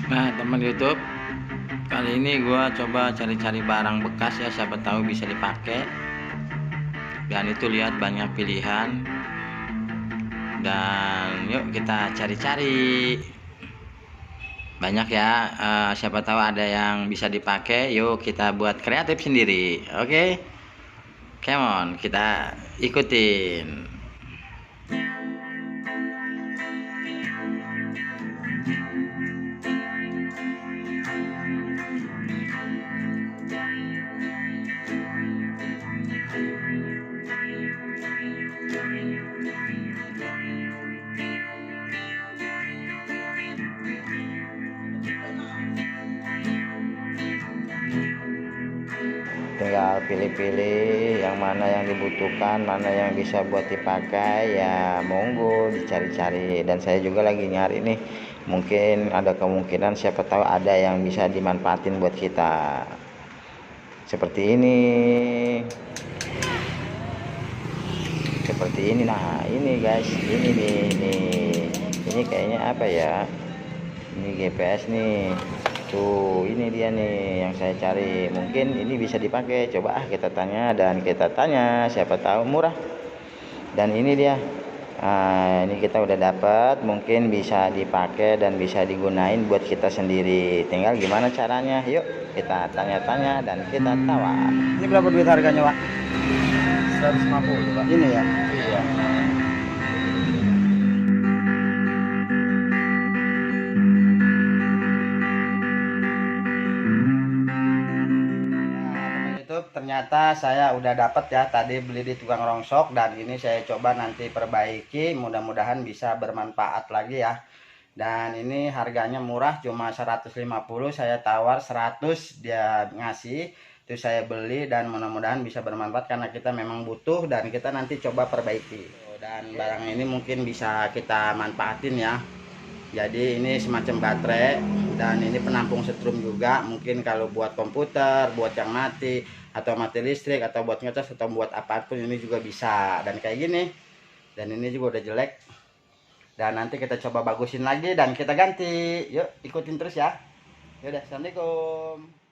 Nah, teman YouTube, kali ini gua coba cari-cari barang bekas ya, siapa tahu bisa dipakai. Dan itu lihat banyak pilihan. Dan yuk kita cari-cari. Banyak ya, siapa tahu ada yang bisa dipakai. Yuk kita buat kreatif sendiri. Oke? Come on, kita ikutin. Tinggal pilih-pilih yang mana yang dibutuhkan, mana yang bisa buat dipakai, ya monggo dicari-cari. Dan saya juga lagi nyari nih, mungkin ada kemungkinan siapa tahu ada yang bisa dimanfaatin buat kita, seperti ini, nah ini guys, ini nih, ini kayaknya apa ya, ini GPS nih. Tuh, ini dia nih yang saya cari. Mungkin ini bisa dipakai. Coba kita tanya, dan kita tanya, siapa tahu murah. Dan ini dia. Ini kita udah dapat. Mungkin bisa dipakai dan bisa digunain buat kita sendiri. Tinggal gimana caranya? Yuk kita tanya-tanya dan kita tawar. Ini berapa duit harganya, Pak? 150, Pak. Ini ya. Iya. Ternyata saya udah dapat ya, tadi beli di tukang rongsok, dan ini saya coba nanti perbaiki, mudah-mudahan bisa bermanfaat lagi ya. Dan ini harganya murah, cuma 150, saya tawar 100, dia ngasih. Itu saya beli dan mudah-mudahan bisa bermanfaat karena kita memang butuh, dan kita nanti coba perbaiki. Dan barang ini mungkin bisa kita manfaatin ya. Jadi ini semacam baterai, dan ini penampung setrum juga. Mungkin kalau buat komputer, buat yang mati, atau mati listrik, atau buat ngecas, atau buat apapun ini juga bisa. Dan kayak gini. Dan ini juga udah jelek. Dan nanti kita coba bagusin lagi dan kita ganti. Yuk ikutin terus ya. Yaudah, assalamualaikum.